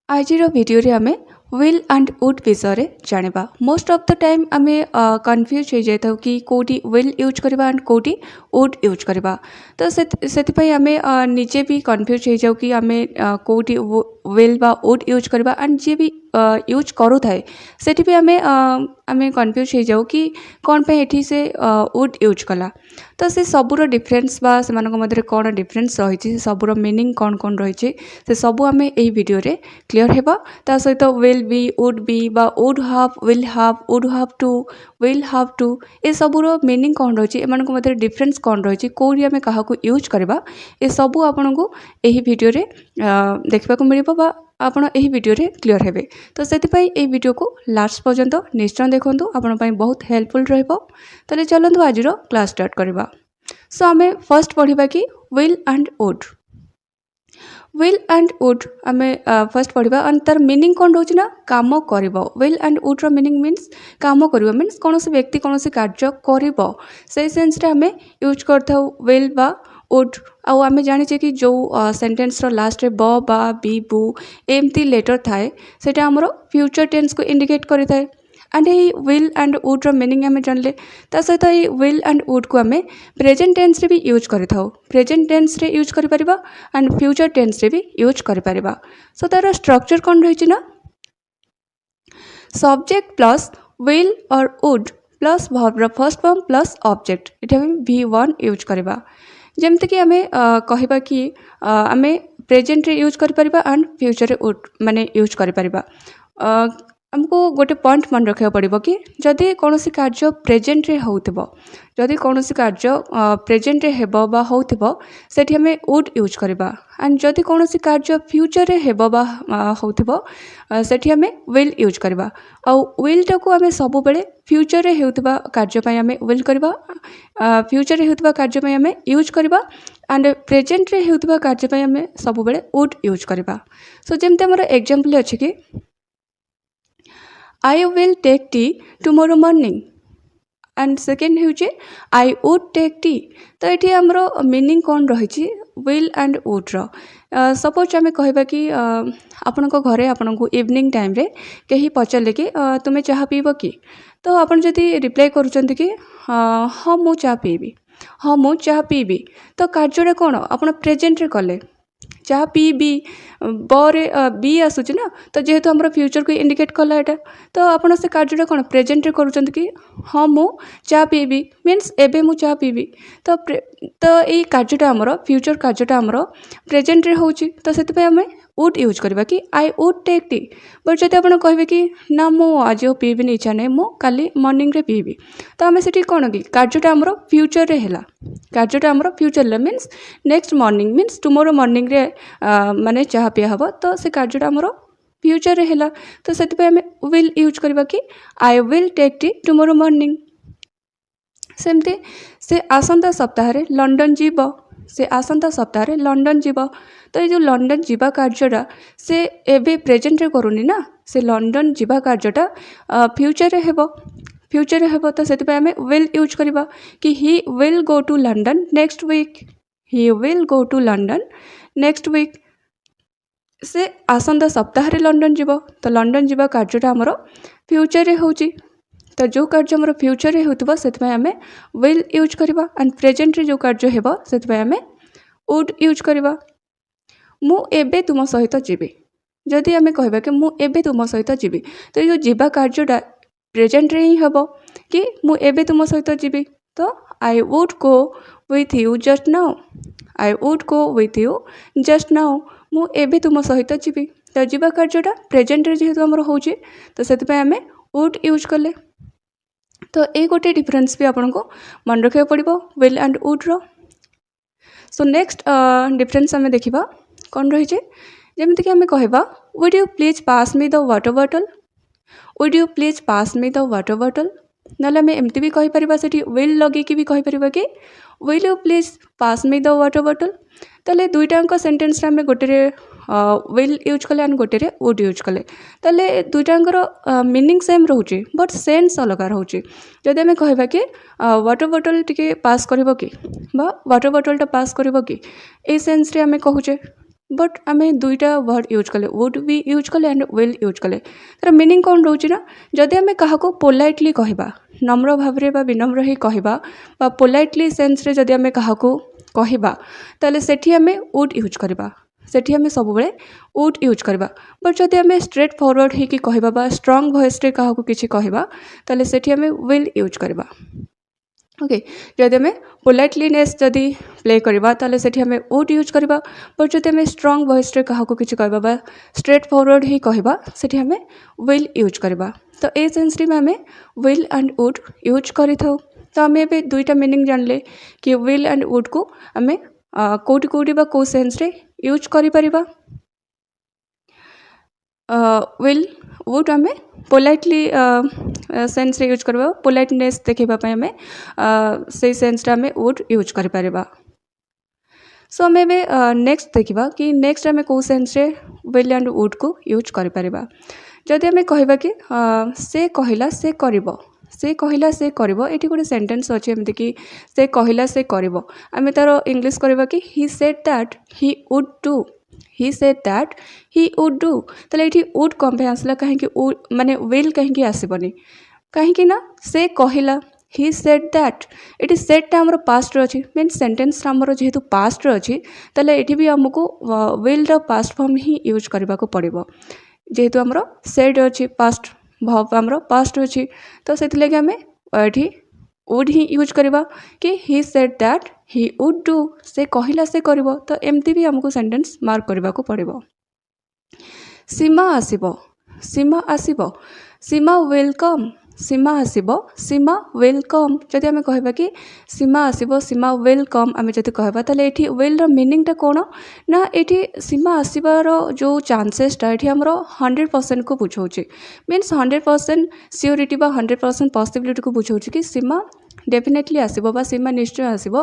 आजिर video रे आमे will and would विषय जानिबा। मोस्ट ऑफ द टाइम आमे कंफ्यूज हो जाता कि कोटी विल यूज करबा एंड कोटी वुड यूज करबा। तो सेति आमे निजे भी कंफ्यूज हो जाऊ कि आमे कोटी विल बा वुड यूज करबा एंड जे भी यूज करू थाए सेठी भी आमे कंफ्यूज हो जाऊ कि कौन पे एठी से वुड यूज कला। तो से सबुर डिफरेंस बा से मानक मध्य कौन डिफरेंस रही से सबुर मीनिंग कौन कौन रही से सबू आमे एही वीडियो रे क्लियर हेबा। ता सहित विल बी वुड बी बा would have to will have to ए सबुर मीनिंग कौन रही एमानक मध्य डिफरेंस कौन रही कोडी आमे काहाकू यूज करबा ए सबू आपनकू एही वीडियो रे देखबा को मिलिबो बा आपण एही वीडियो रे क्लियर हेबे। तो सेति पई एही वीडियो को लास्ट पर्यंत निश्चय देखंतु आपण पई बहुत हेल्पफुल रहबो। तले चलंतु आजिरो क्लास स्टार्ट करबा। सो आमे फर्स्ट पढिबा कि will and would. Will and would आमे फर्स्ट पढ़ा और तार मीनिंग कौन रोचे ना काम कर। विल एंड वुड रो मीनिंग मीन्स काम कर मीन्स कौन व्यक्ति कौन कार्य कर से सेंस रे आमे यूज करता विल बा वुड। आम जाने कि जो सेंटेंस रो लास्ट रे ब बा बी बू एमती लेटर थाए सेटा हमरो फ्यूचर टेंस को इंडिकेट करि थाए। एंड ये विल एंड वुड रो मीनिंग आमे जानले ता सहित ये विल एंड वुड को आमे प्रेजेंट टेंस रे भी यूज करि थाओ। प्रेजेंट टेंस रे यूज करि परिबा एंड फ्यूचर टेंस रे भी यूज करि परिबा। सो तार स्ट्रक्चर कौन रही ना सब्जेक्ट प्लस विल और वुड प्लस वर्ब रो फर्स्ट फॉर्म प्लस ऑब्जेक्ट इटा हम V1 यूज करबा। जेमते कि आमे कहिबा कि आमे प्रेजेंट रे यूज करि परिबा एंड फ्यूचर रे वुड माने यूज करि परिबा। हमको गोटे पॉइंट मन रखा पड़ो कि जदि कौन कार्य प्रेजेंट रे होउथिबो जदि कौन कार्य प्रेजेंट रे हेबो बा होउथिबो सेठी हमें वुड यूज करबा एंड जदि कौन कार्य फ्यूचर रे हेबो बा होउथिबो सेठी हमें विल यूज करबा। आ विल टाको हमें सब बेले फ्यूचर रे हेउथिबा कार्य पय हमें विल करबा फ्यूचर रे हेउथिबा कार्य पय हमें यूज करबा एंड प्रेजेंट रे हेउथिबा कार्य पय हमें सब बेले वुड यूज करबा। सो जेमते हमर एग्जांपल अछि कि I will take tea tomorrow morning and second होचे I would take tea। तो ये हमरो मीनिंग कौन रही विल एंड वुड रो। सपोज आमे कहबा कि आपण को घरे आपण को इवनिंग टाइम रे कहीं पचारे कि तुम्हें चाह पीब कि तो आपन जदि रिप्लाई करूचंती कि हाँ मु चाह पीबी हाँ मु चाह पीबी तो कार्य कौन आप प्रेजेंट रे कले चाह पीबी बरे बी आसूची ना तो जेहेतु हमर फ्यूचर को इंडिकेट कला एटा तो आपण से कार्य कौन प्रेजेंट रे करूचंत कि हाँ मु चाह पीबी मीन्स एबे मु चाह पीबी। तो ये कार्यटा हमर फ्यूचर कार्यटा हमर प्रेजेंट रे होची तो सेति पे हमें वुड यूज करबा कि I would take tea. But जदि आपण कहबे कि ना मु आज पीबी इच्छा नहीं मु काली मॉर्निंग रे पीबी तो हमें सेठी कौन कि कार्यटा हमर फ्यूचर रे हैला कार्यटा हमर फ्यूचर रे means next morning means tomorrow morning रे माने चाह पिया हबो तो से कार्यटा हमर फ्यूचर रे हैला। तो सेति पे हमें विल यूज करबा कि I will take tea tomorrow morning. सेमते से आसंता सप्ताह रे लंडन जीव से आसंता सप्ताह रे लंडन जीव तो ये जो लंडन जीवा कार्यटा से एबे प्रेजेंट रे करूनी ना से लंडन जीवा कार्यटा फ्यूचर रे हेबो फ्यूचर रे हेबो तो सेति पे हमें विल यूज करबा कि he will go to London next week he will go to London next week. से आसंता सप्ताह रे लंडन जीव तो लंडन जीवा कार्यटा हमर फ्यूचर रे होची तो जो कार्य हमर फ्यूचर रे होतबा सेति हमें विल यूज करबा एंड प्रेजेंट रे जो कार्य हेबो सेति हमें वुड यूज करबा। मु एबे तुम सहित जीवी जदि आमे कहबा कि मु एबे तुम सहित जीवी तो ये जो जीवा कार्यटा प्रेजेंट रे ही हेबो कि मु एबे तुम सहित जीवी तो I would go with you just now I would go with you just now मु एबे तुम सहित जीवी तो जीवा कार्यटा प्रेजेंट रे जेहेतु हमर होची तो सेति पे हमें वुड यूज करले। तो ये गोटे डिफरेंस भी आपन को मन रखा पड़ो विल एंड वुड रो। सो नेक्स्ट डिफरेंस आमे देखिबा कौन रही जमीक आम कहवा would you please pass me the water bottle would you please pass me the water bottle ना आम एमती भी कहीपर से विल लगे कि भी कहीपर कि will you please pass me the water bottle ताले दुईटाक सेंटेंस आम गोटे विल यूज कले एंड गोटे वुड यूज कले ताले दुईटाकर मीनिंग सेम रोचे बट सेन्स अलग रोचे। जदि आम कहवा कि वाटर बॉटल टिके पास कर कि वाटर बॉटलटा पास कर कि ए सेन्स रे आम कहूचे बट आम दुईटा वर्ड यूज कले वुड भी यूज कले एंड विल यूज कले तार मीनिंग कौन रोचे ना जदि आम क्या पोलाइटली कहवा नम्र भाव में विनम्र ही कहवा पोलाइटली सेन्स रे जदि आम क्या कहवा ताले सेठी आम वुड यूज करवा सेठी आम सब वुड यूज करवा बट जदि आम स्ट्रेट फॉरवर्ड ही कहवा स्ट्रॉन्ग वॉइस रे क्या किसी कहवा ताले सेठी आम विल यूज करवा ओके जदि आम पोलाइटलीनेस जदि प्ले करवा ताले सेठी आम वुड यूज करवा बट जदि आम स्ट्रॉन्ग वॉइस रे क्या किसी कहवा स्ट्रेट फॉरवर्ड ही कहवा सेठी आम विल यूज करवा तो ए सेंस रे आम विल एंड वुड यूज करि थाउ तो आम ए दुईटा मीनिंग जानले कि विल एंड वुड को आम कोटी कोटी बा को सेंस रे यूज करि परिबा विल वुड आम पोलाइटली सेंस रे यूज करबा पोलाइटनेस देखैबा पय आम से सेंस रे आम वुड यूज करि परिबा सो आम नेक्स्ट देखिबा कि नेक्स्ट आम को सेंस रे विल एंड वुड को यूज करि परिबा जदि आम कहबा कि से कहला से करिवो से कहला से करिवो एठी गोटे सेंटेंस अछि एमति कि से कहला से करिवो आम तार इंग्लिश करबा कि he said that he would do he said that he would do तले एठी वुड कम पे आसला कहीं कि माने विल कहीं कि आसीबनी कहीं कि ना से कहला ही सेड दैट एटी सेडटा आमर पास्ट रे अछि मीन सेंटेंस आमर जेहेतु पास्ट रे अछि तले एठी भी हमको विल रो पास्ट फॉर्म ही यूज करबा को पड़िबो जेहेतु आमर सेड अछि पास्ट भाव आमर पास्ट अछि तो सेति लगे आमे एठी वुड ही यूज करबा कि he said that he would do से कहला से करबो तो एमती भी हमको सेंटेंस मार्क करबा को पड़िबो सीमा आसीबो सीमा आसीबो सीमा वेलकम सीमा आसीबो सीमा वेलकम जदि आम कहबा कि सीमा आसीबो सीमा वेलकम आम जदि कहबा ताले एठी वेल रो मीनिंग टा कोन ना एठी सीमा आसीबार जो चांसेस टा एठी हमरो 100% को बुझौछि मीन्स 100% सियोरिटी बा 100% पॉसिबिलिटी को बुझौछि कि सीमा डेफिनेटली आसीबो बा सीमा निश्चय आसीबो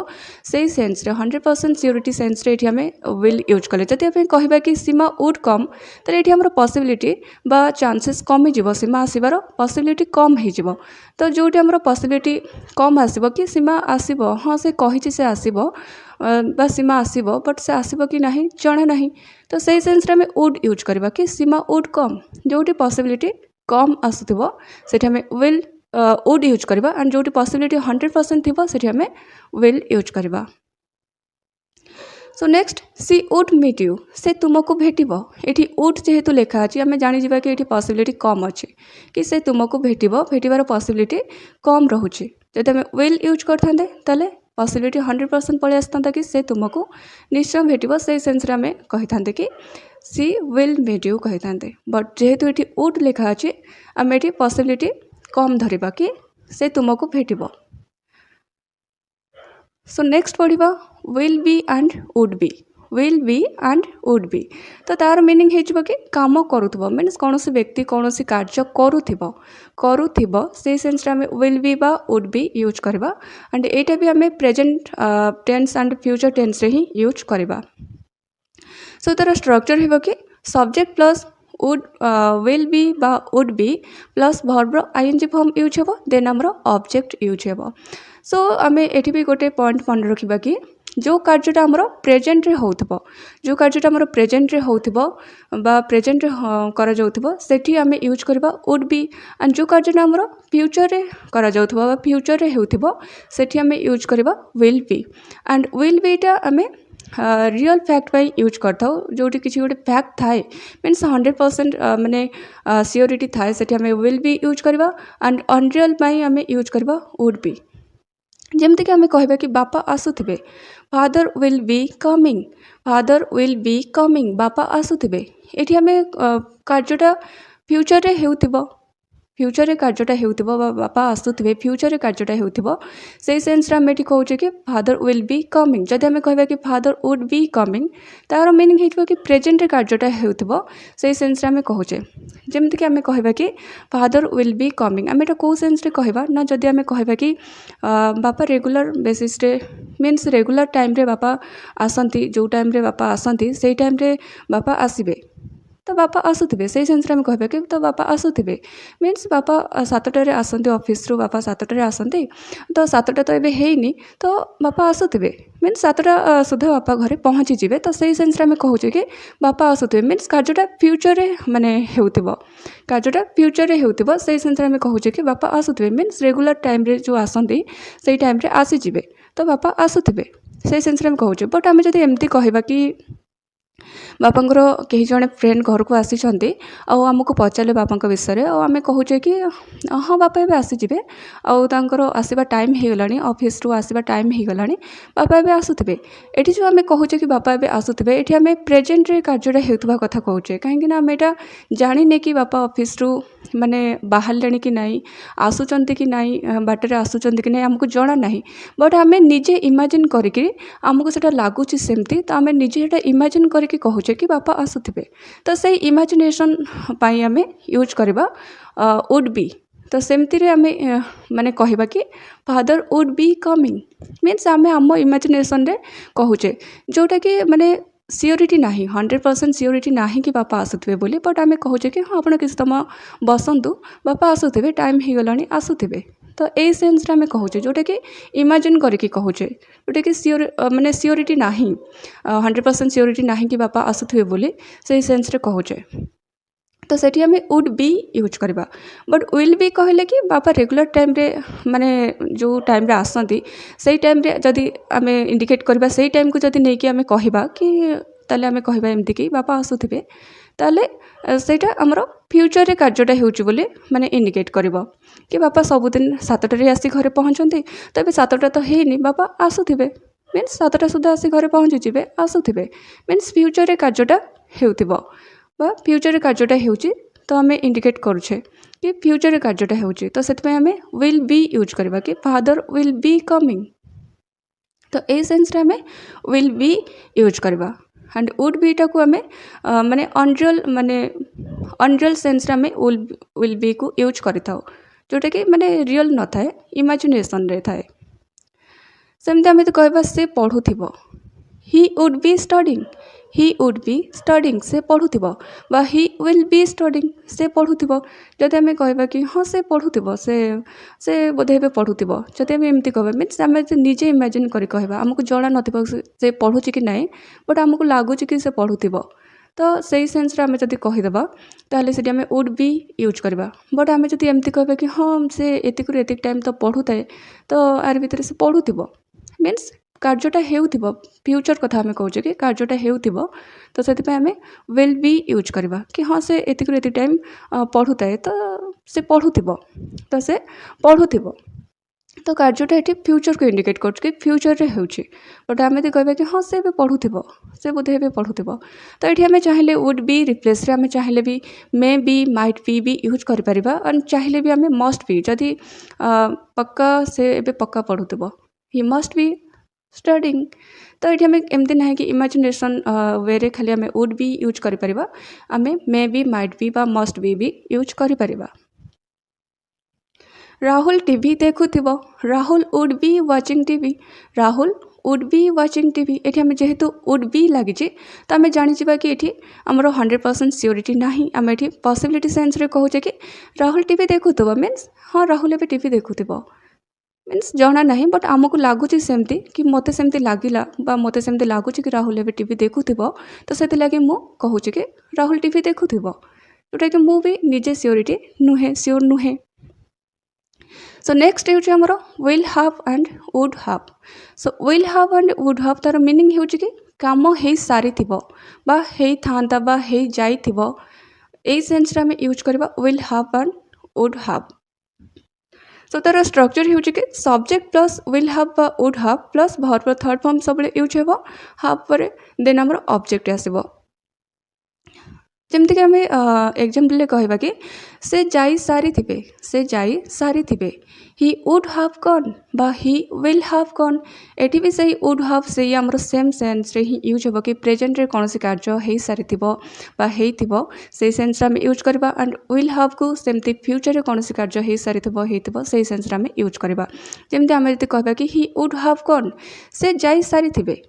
सेही सेंस रे 100% सियोरिटी सेंस रे एठी हमें विल यूज कले जदि आम कहबा कि सीमा वुड कम ताले एठी हमरो पॉसिबिलिटी बा चांसेस कम ही जीवो सीमा आसीबार पॉसिबिलिटी कम ही जीवो तो जोटी हमरो पॉसिबिलिटी कम आसीबो कि सीमा आसीबो हां से कहिछि से आसीबो बा सीमा आसीबो बट से आसीबो कि नाही जणे नाही तो सेही सेंस रे हमें वुड यूज करबा कि सीमा वुड कम जोटी पॉसिबिलिटी कम आसुथिबो सेठी हमें विल वुड यूज करबा एंड जोटी पॉसिबिलिटी 100% थिबो सेठी हमें विल यूज करबा so next she would meet you से तुमको भेटिबो एठी वुड जेहेतु लेखा अछि हमें जानि जिबा कि एठी पॉसिबिलिटी कम अछि कि से तुमको भेटिबो भेटिबार पॉसिबिलिटी कम रहुछि जदि हमें विल यूज करथांदे ताले पॉसिबिलिटी 100% पळे आस्तांता कि से तुमको निश्चय भेटिबो से सेंस रे हमें कहिथांदे कि सी विल मीट यू कहिथांदे बट जेहेतु एठी वुड लेखा अछि हमें एठी पॉसिबिलिटी कम धरिबा कि से तुमको भेटिबो सो नेक्स्ट पढ़िबा will be and would be will be and would be तो तार मीनिंग हेजिबो कि काम करूथबो मीन्स कोनोसी व्यक्ति कोनोसी कार्य करूथबो से सेंस रे हमें विल बी बा वुड बी यूज करबा एंड एटा भी हमें present tense and future tense रे ही यूज करबा सो तार स्ट्रक्चर हेबो कि subject plus would will be बा would be plus verb ing form use हेबो देन हमरो ऑब्जेक्ट यूज हेबो सो आमे एठी भी गोटे पॉइंट मन रखिबा कि जो कार्यटा हमरो प्रेजेंट रे होथबो जो कार्यटा हमरो प्रेजेंट रे होथबो बा प्रेजेंट रे करा जाउथबो सेठी आमे यूज करबा would be एंड जो कार्यटा हमरो फ्यूचर रे करा जाउथबो बा फ्यूचर रे होथबो सेठी आमे यूज करबा will be and will be टा आमे रियल फैक्ट पाई यूज करता जोटी किसी गोटे फैक्ट थाए मीन्स 100% माने सियोरिटी थाए सेठी हमें विल बी यूज करबा एंड अनरियल पाई हमें यूज करबा वुड बी जेमति कि हमें कहबा कि बापा आसुथिबे father will be coming father will be coming बापा आसुथिबे एठी हमें कार्यटा फ्यूचर रे हेउथिबो फ्यूचर रे कार्यटा हेउथिबो बापा आसुथिबे फ्यूचर रे कार्यटा हेउथिबो सेही सेंस रे हम एठी कहउचे कि फादर विल बी कमिंग जदि हमें कहबा कि फादर वुड बी कमिंग तार मीनिंग हेइथबो कि प्रेजेंट रे कार्यटा हेउथिबो सेही सेंस रे हम कहउचे जेमति कि हमें कहबा कि फादर विल बी कमिंग हम एटा को सेंस रे कहबा ना जदि हमें कहबा कि बापा रेगुलर बेसिस रे मीन्स रेगुलर टाइम रे बापा आसंती जो टाइम रे बापा आसंती सेही टाइम रे बापा आसीबे तो बापा आसुथिबे सेही सेन्स आम कहबा कि तो बापा आसुथिबे मीन्स बापा 7टारे आसंती ऑफिस रु बापा 7टारे आसंती तो 7टा तो एबे हेइनी तो बापा आसुथिबे मीन्स 7टा सुधा बापा घरे पहुँची जिवे तो सेही सेन्स आम कहूचे कि बापा आसुथिबे मीन्स कार्यटा फ्यूचर रे माने हेउथिबो कार्यटा फ्यूचर रे हेउथिबो सेही सेन्स आम कहूचे कि बापा आसुथिबे मीन्स रेगुलर टाइम रे जो आसंती सेही टाइम रे आसी जिवे तो बापा आसुथिबे सेही सेन्स आम कहूचे बट आम जदि एमती कहबा कि बापांकर कहीं जड़े फ्रेंड घर को आसी आमको पचारे बापा विषय आम कहूचे कि हाँ बापा एवं आसीजे आउर आसवा टाइम हो गला ऑफिस रु आसवा टाइम हो गला बापा एवं आसुवे ये जो आम कहूचे कि बापा एवं आसुवे ये आम प्रेजेंट रे कार्यटा होता कथा कहूचे कहीं आम यहाँ जाने कि बापा ऑफिस रु माने बाहर कि नाई आसुचंती कि नाई बाटर आसुचंती कि नाई आमको जना ना बट आम निजे इमेजिन करके आमको सेटा लगुच सेमती तो आम निजे सेटा इमेजिन करके कहूचे कि बापा आसुथिबे तो से इमेजिनेशन पाई आम यूज करवा वुड बी तो सेमती आम माने कहबा कि father would be coming means आम आम इमेजिनेशन रे कहूचे जोटा कि माने सियोरीटी ना 100% सियोरीटी ना कि बापा आसुवे बोली बट आम कहूचे कि हाँ आप किसी तुम बसतु बापा आसुवे टाइम हो गला आसुवे तो यही सेन्स आम कहूचे जोटा कि इमेजिन करके कहूचे जोटा कि सियोर माने सियोरीटी ना 100% सियोरीटी ना कि बापा आसुवे बोली से सेन्स कहूचे तो सेठी आम वुड बी यूज करवा बट विल बी कहले कि बापा रेगुलर टाइम रे माने जो टाइम रे आसंती से टाइम रे जदि आम इंडिकेट करवा से टाइम को जदि नहीं कि आम कहबा कि ताले आम कहबा एमती कि बापा आसुथिबे ताले सेटा हमरो फ्यूचर रे कार्यटा हेउची बोली माने इंडिकेट करबो कि बापा सबुदिन 7टारे आसी घरे पहुँचती तो ये 7टा तो हेनी बापा आसुथिबे मीन्स 7टा सुधा आसी घरे पहुँची जिवे आसुथिबे मीन्स फ्यूचर रे कार्यटा हेउथिबो बा फ्यूचर कार्यटा हेउची तो आम इंडिकेट करुचे कि फ्यूचर कार्यटा हेउची तो सेतपय आम विल बी यूज करबा कि फादर विल बी कमिंग तो ए सेन्स रे आम विल बी यूज करबा एंड वुड बीटा को आम माने अनरियल सेन्स आम विल बी को यूज करिथाउ जोटा कि माने रियल न थाए इमेजिनेशन रे थाए सेमती आम तो कहबा से पढ़ुथिबो he would be studying he would be studying से पढ़ुथिबो बा ही विल बी स्टडिंग से पढ़ुथिबो जदि आम कहबा कि हाँ से पढ़ुथिबो से बोधे हे पढ़ुथिबो जदि आम एमती कहबा मीन्स आम निजे इमेजिन करी कहबा आमको जना नथिबो से पढ़ुची कि नाई बट आमको लगुच कि से पढ़ुथिबो तो सही सेन्स आम जदि कहीदेबा ताहले से आम वुड बी यूज करबा बट आम जदि एमती कहबा कि हाँ से एतिक एतिक टाइम तो पढ़ुताए तो आर भितर से पढ़ुथिबो मीन्स कार्यटा हेउथिबो फ्यूचर कथा आम कहूचे कि कार्यटा हेउथिबो तो से आम विल बी यूज करबा कि हाँ से एतिक एतिक टाइम पढ़ुताए तो से पढ़ुथिबो तो से पढ़ुथिबो तो कार्यटा ये फ्यूचर को इंडिकेट कर फ्यूचर रे होउची बट आम यदि कहबा कि हाँ से पढ़ुथिबो से बोधे हे पढ़ुथिबो तो ये आम चाहिले वुड बी रिप्लेस रे आम चाहिले भी मे बी माइट बी यूज कर परिबा और चाहिले भी आम मस्ट बी जदि पक्का से एबे पक्का पढ़ुथिबो ही मस्ट बी स्टडिंग तो ये आम एमती ना कि इमेजिनेशन वे रे खाली आम वुड बी यूज कर परिबा आम मे बी माइट बी बा मस्ट बी यूज कर परिबा राहुल टीवी देखुथिबो Rahul would be watching TV Rahul would be watching TV ये आम जेहेतु वुड बी लगी तो आम जानी कि ये आमर 100% सियोरीटी ना आम ये पॉसिबिलिटी सेन्स रे कहूचे कि राहुल टीवी देखुथिबो मीन्स हाँ राहुल एबे टीवी देखुथिबो मीन्स जना ना बट आमको लगुच सेमती कि मते सेमती लागिला बा मते सेमती लगुच कि राहुल एबे टीवी देखुथिबो तो से लगे मु कहूचे कि राहुल टीवी देखुथिबो जोटा कि मु भी निजे सियोरीटी नुहे सियोर नुहे सो नेक्स्ट होची हमरो will have and would have so will have and would have तार मीनिंग होची कि काम हे सारी थिबो बा हे थांता बा हे जाई थिबो ए सेंस रे हम यूज करबा will have and would have so तार स्ट्रक्चर होची कि सब्जेक्ट प्लस विल हैव बा would have plus verb third form सब यूज हेबो हैव पर देन हमरो ऑब्जेक्ट आसीबो जमती कि आम एग्जाम्पल कहबा कि से जाई सारी थिबे ही वुड हैव गॉन बा ही विल हैव गॉन एठी भी सही वुड हैव से हमरो सेम सेंस रे ही यूज हेबो कि प्रेजेंट रे कोनोसी कार्य हे सारी थिबो बा हे थिबो से सेंस रे हम यूज करबा एंड विल हैव को सेमती फ्यूचर रे कोनोसी कार्य हे सारी थिबो हे थिबो से सेंस रे हम यूज करबा जेमती आम जति कहबा कि ही वुड हैव गॉन से जाई सारी थिबे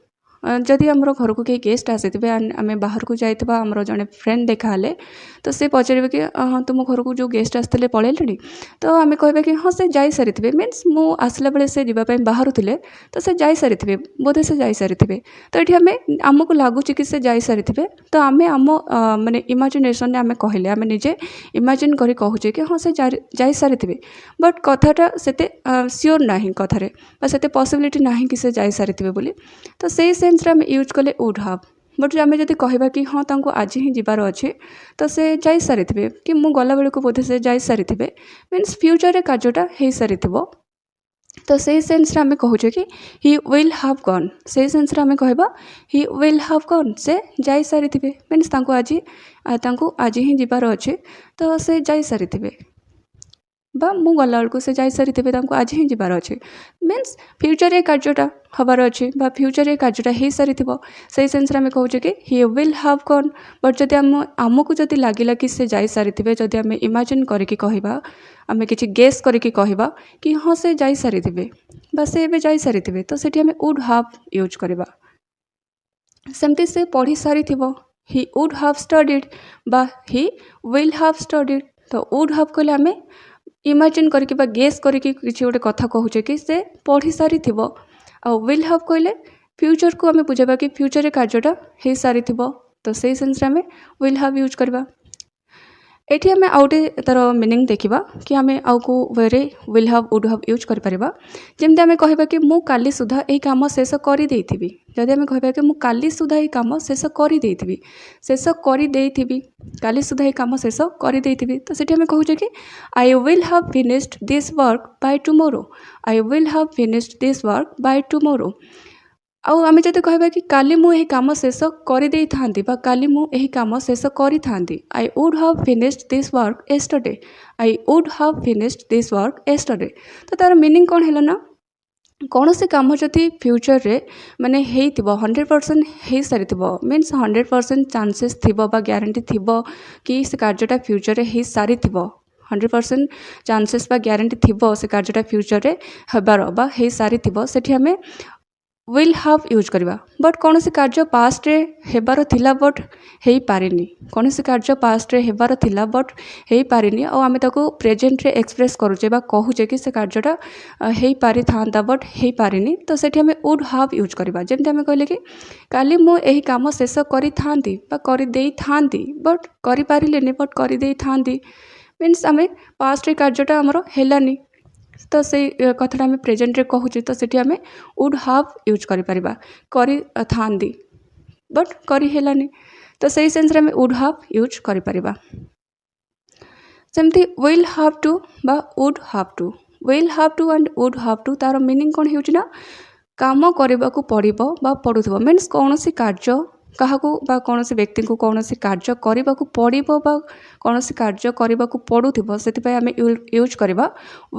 जदि आमर घर को कहीं गेस्ट आसी आम बाहर को जाइए आमर जड़े फ्रेंड देखा तो से पचारे कि हाँ तुम घर को जो गेस्ट आसते पलैले तो आम कह कि हाँ से जा सारी मीन्स मु आसला बेले से जावाई बाहर थे तो से जा सारी बोधे से जा सारी तो ये आम आमको लगुच कि से जा सारी तो आम आम माने इमेजिनेशन आम कहले आम निजे इमेजिन करी कहूचे कि हाँ से जा सारी बट कथाटा से सियोर ना कथार से पॉसिबिलिटी ना कि से जा सारी बोली तो से सेन्स आम यूज कले वुड हाव बट आम जब कहवा कि हाँ तांको आज ही जीवार अच्छे तो से जा सारी कि मु गला बेलू बोधे से जा सारी मीन्स फ्यूचर रे कार्यटा हो सारी तो से सेन्स आम कहूचे कि ही विल हाव गन से सेन्स आम कहबा ही विल हाव गन से जा सारी मीन्स तांको आज ही जीवार अच्छे तो से जा सारी बा मु गला बेलू से जा सारी आज ही जीवार अच्छे मीन्स फ्यूचर ये कार्यटा हबार अच्छे बा फ्यूचर ये कार्यटा हो सारी से सेन्स आम कहूचे कि he will how gun but जदि आमको जदि लगिला कि से जा सारी जदि आम इमेजिन करके कहबा आम कि गेस करके कहबा कि हाँ से जा सारी बा से एबे जा सारी तो सेठी आम वुड हाव यूज करबा सेमती से पढ़ी सारी ही वुड हाव स्टडीड बा ही विल हाव स्टडीड तो वुड हाव कहले आम इमेजिन करके बा गेस करके किसी गोटे कथा कहूचे कि से पढ़ी सारी आ विल हाव कहले फ्यूचर को आम बुझेबा कि फ्यूचर कार्यटा हो सारी तो से सेन्स आम विल हाव यूज करबा एठी आम आउटे तार मीनिंग देखा कि आम आउ को वे will have would have use करें जमती आम कहबा कि मु काली सुधा यही काम शेष कर जदि आम कहबा कि मु काली सुधा यही काम शेष कर काली सुधा यही काम शेष कर तो सेठी आम कहूचे कि I will have finished this work by tomorrow I will have finished this work by tomorrow आम जब कहबा कि काली मु यही काम शेष कर काली मु यही काम शेष करी I would have finished this work yesterday I would have finished this work yesterday तो तार मीनिंग कौन है ना कौन से काम जदि फ्यूचर रे माने 100% हो सारी मीन्स 100% चांसेस थी ग्यारंटी थी कि से कार्यटा फ्यूचर रे हो सारी 100% चांसेस ग्यारंटी थी से कार्यटा फ्यूचर रे हबार बा हो सारी सेठी आम विल हाव यूज करवा बट कौन से कार्य पास्ट रे हेबार थिला बट हो पारिनी कौन से कार्य पास्ट रे हेबार थिला बट हो पारिनी और आम ताको प्रेजेंट रे एक्सप्रेस करूचे बा कहूचे कि से कार्यटा हो पारि था बट हो पारिनी तो सेठी आम वुड हाव यूज करवा जमती आम कहले कि काली मु यही काम शेष करी थांती बा करी देई थांती बट करि पारिलेनी बट करी देई थांती मीन्स आम पास्ट रे कार्यटा हमर हेलानी तो से कथाटा आम प्रेजेंट रे कहूचे तो सेठी आम वुड हाव यूज करी थांती बट करी हेलानी तो सही सेन्स रे आम वुड हाव यूज करिपरिबा सेमती विल हाव टू बा would have to will have to and would have to तार मीनिंग कौन होउछि ना काम करबा को पड़िबो बा पड़ुथबो मीन्स कौन सी कार्य क्या कौन से व्यक्ति को कौन से कार्य करने को पड़ो कौन से कार्य करने को पड़ुव से आम यूज करवा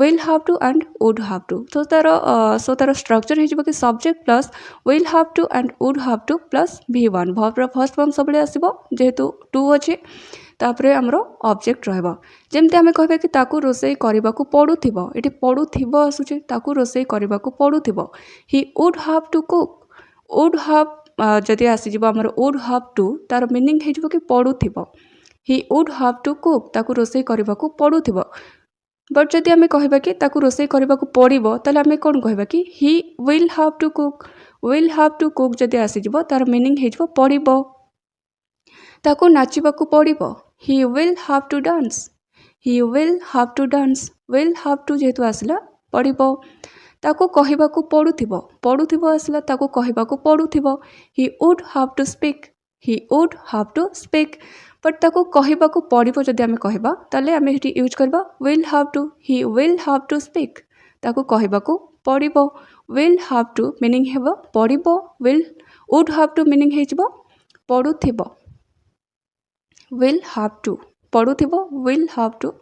will have to and would have to तो तार स्ट्रक्चर हो कि subject plus will have to and would have to plus V1 भर्बर फर्स्ट फॉर्म सब आसो जेहेतु टू अच्छे तापर आमर ऑब्जेक्ट रमती आम कह कि ताकू रोषे करने को पड़ुव ये पड़ुव आसूचे ताकू रोषे करने को पड़ुव he would have to cook would have जदि आसीज आमर वुड हाव टू तार मीनिंग हो कि पड़ुव he would have to cook ताकू रोषे करने को पड़ुव बट जदि आम कहबा कि ताकू रोषे करने को पड़ो ताले आम कौन कहबा कि he will have to cook जदि आसीज तार मीनिंग हो पड़ो ताकू नाचिबाकू पड़ो he will have to dance will have to जेहेतु आसला पड़ो ताको कहबाकू पड़ुव आसला ताको कहबाकू पड़ुव he would have to speak but ताको कहबाकू पड़ो जदि आम कहबा ताले आम हेटी यूज करबा will have to he will have to speak ताको कहबाकू पड़ो विल हाव टू मीनिंग हेबो पड़ो will would have to meaning हेजिबो पड़ुथिबो विल हाव टू पड़ुथिबो विल हाव टू